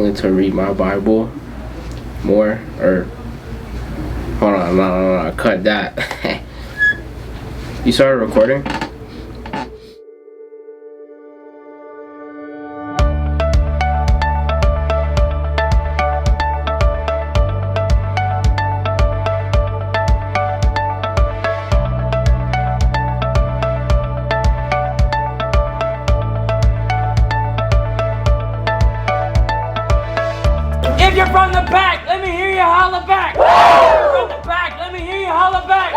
wanted to read my Bible more, or hold on, no, cut that. You started recording? If you're from the back, let me hear you holler back. If you're from the back, let me hear you holler back.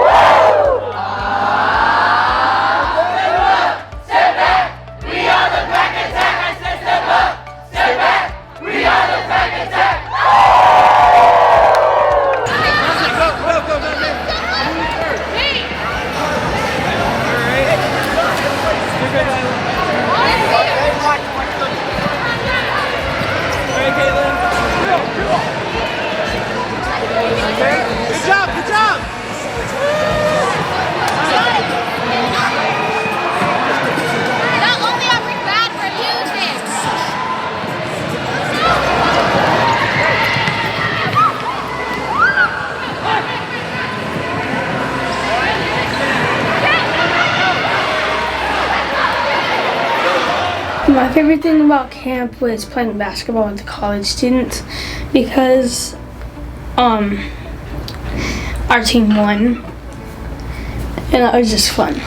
Step up, step back. We are the back attack. I said step up, step back. We are the back attack. Good job, good job! Not only are we bad, we're losing. My favorite thing about camp was playing basketball with the college students because our team won and it was just fun.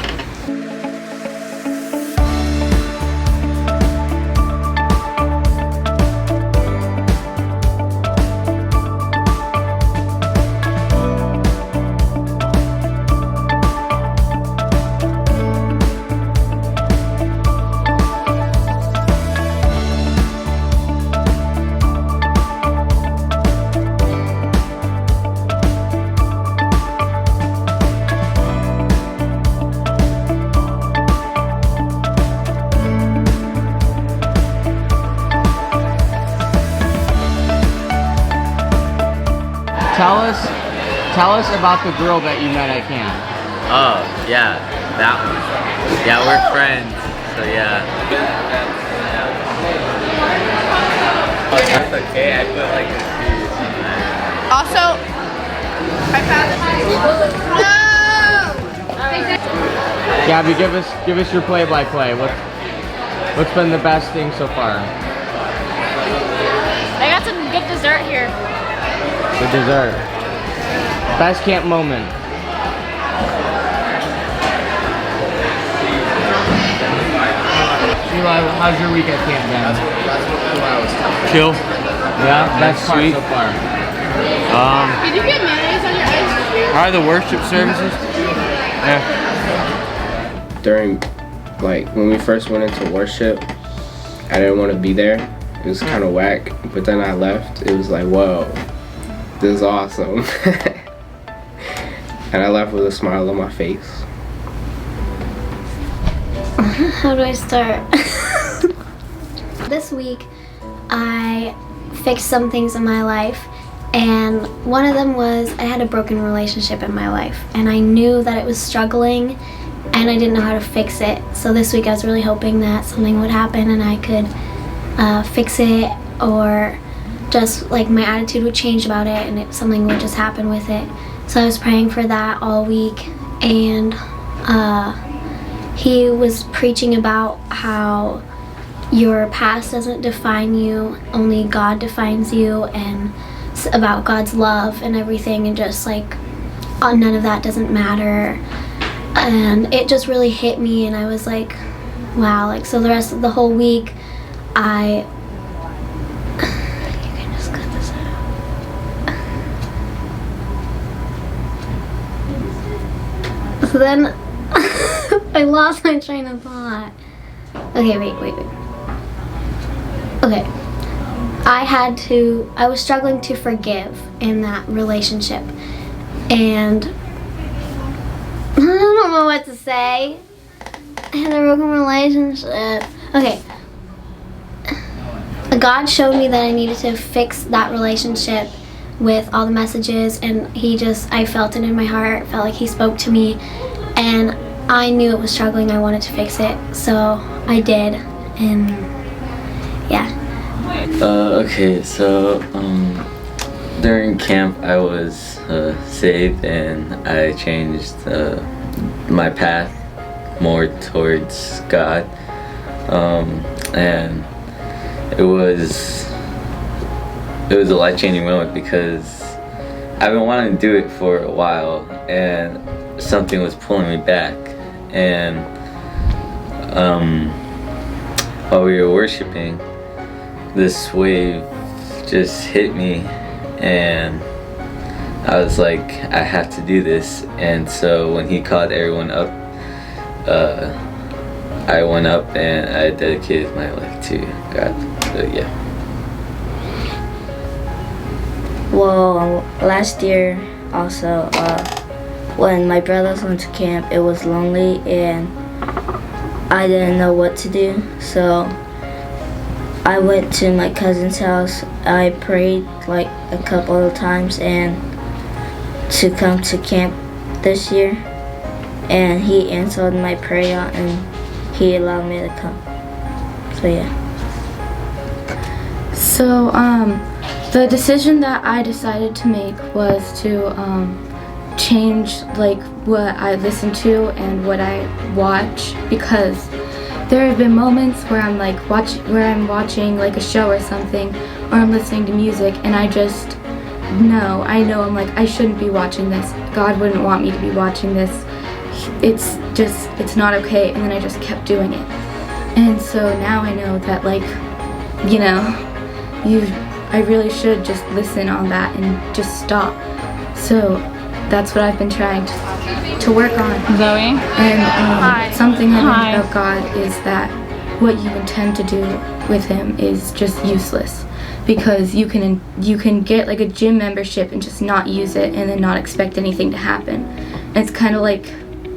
Tell us about the girl that you met at camp. Oh, yeah, that one. Yeah, we're friends, so yeah. That's okay, I put like a few. Also, I found No! Gabby, give us your play-by-play. What's been the best thing so far? I got some good dessert here. The dessert. Best camp moment. Eli, how's your week at camp been? Chill. Yeah, best part so far. Did you get mayonnaise on your ice cream? How are the worship services? Yeah. During, like, when we first went into worship, I didn't want to be there. It was kind of whack, but then I left. It was like, whoa, this is awesome. And I left with a smile on my face. How do I start? This week, I fixed some things in my life, and one of them was I had a broken relationship in my life, and I knew that it was struggling, and I didn't know how to fix it. So this week I was really hoping that something would happen and I could fix it, or just like my attitude would change about it and something would just happen with it. So I was praying for that all week, and he was preaching about how your past doesn't define you, only God defines you, and about God's love and everything, and just like none of that doesn't matter. And it just really hit me, and I was like, wow. Like, so the rest of the whole week you can just cut this out. So then I lost my train of thought. Okay, wait. Okay. I was struggling to forgive in that relationship, and I don't know what to say. I had a broken relationship. Okay. God showed me that I needed to fix that relationship with all the messages, and I felt it in my heart, felt like he spoke to me, and I knew it was struggling. I wanted to fix it, so I did, and yeah. Okay, so during camp I was saved and I changed my path more towards God, and it was a life-changing moment because I've been wanting to do it for a while and something was pulling me back, and while we were worshiping, this wave just hit me and I was like, I have to do this. And so when he called everyone up, I went up and I dedicated my life to God. So yeah. Well, last year also, when my brothers went to camp, it was lonely and I didn't know what to do. So I went to my cousin's house. I prayed like a couple of times and to come to camp this year, and he answered my prayer and he allowed me to come. So yeah. So the decision that I decided to make was to change like what I listen to and what I watch, because there have been moments where I'm like watching like a show or something, or I'm listening to music and I know I'm like, I shouldn't be watching this. God wouldn't want me to be watching this. It's not okay. And then I just kept doing it. And so now I know that like, I really should just listen on that and just stop. So that's what I've been trying to work on. Zoe. And something I learned about God is that what you intend to do with him is just useless, because you can get like a gym membership and just not use it and then not expect anything to happen. And it's kind of like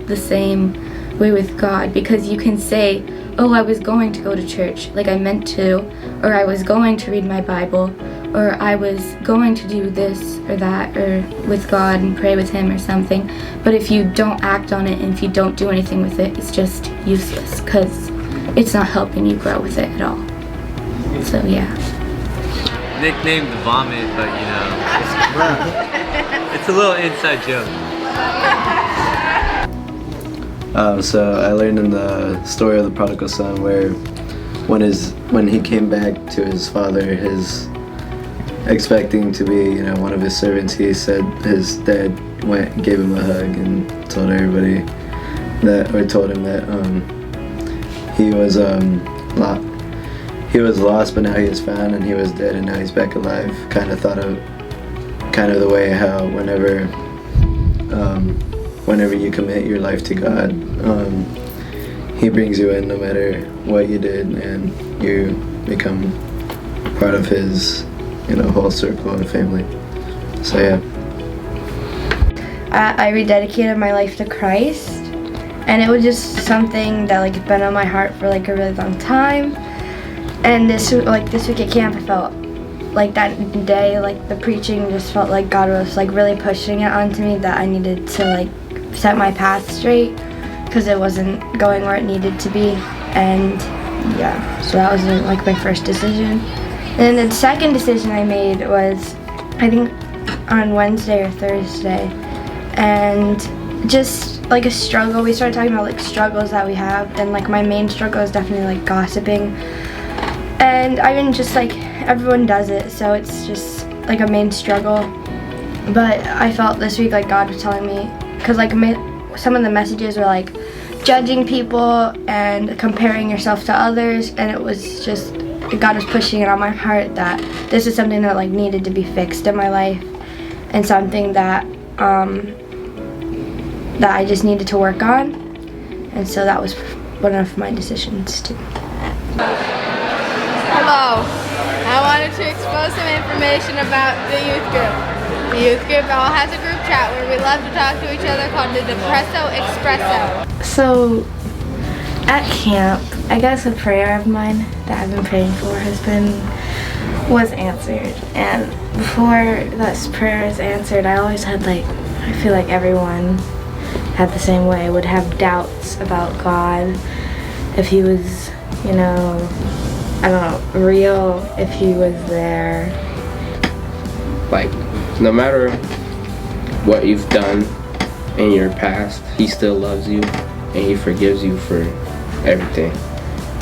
the same way with God, because you can say, oh, I was going to go to church, like I meant to, or I was going to read my Bible, or I was going to do this or that, or with God and pray with him or something. But if you don't act on it and if you don't do anything with it, it's just useless, because it's not helping you grow with it at all. So yeah. Nicknamed the vomit, but it's a little inside joke. So I learned in the story of the prodigal son where when he came back to his father, expecting to be one of his servants, he said his dad went and gave him a hug and told everybody told him that he was lost, but now he is found, and he was dead and now he's back alive. Kind of the way how whenever you commit your life to God, he brings you in no matter what you did, and you become part of his whole circle and family. So yeah. I rededicated my life to Christ, and it was just something that like had been on my heart for like a really long time. And this week at camp, I felt like that day, like the preaching just felt like God was like really pushing it onto me that I needed to like set my path straight, because it wasn't going where it needed to be. And yeah, so that was like my first decision. And then the second decision I made was, I think on Wednesday or Thursday, and just like a struggle. We started talking about like struggles that we have, and like my main struggle is definitely like gossiping. And I mean, just like everyone does it, so it's just like a main struggle. But I felt this week like God was telling me, because like some of the messages were like judging people and comparing yourself to others, and it was just, God was pushing it on my heart that this is something that like needed to be fixed in my life, and something that that I just needed to work on. And so that was one of my decisions too. Hello. I wanted to expose some information about the youth group. The youth group all has a group chat where we love to talk to each other called the Depresso Expresso. So at camp, I guess a prayer of mine that I've been praying for was answered. And before this prayer is answered, I always had I feel like everyone had the same way, would have doubts about God, if he was, I don't know, real if he was there. Like, no matter what you've done in your past, he still loves you and he forgives you for everything.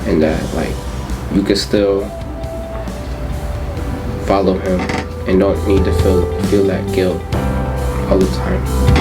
And that, like, you can still follow him and don't need to feel that guilt all the time.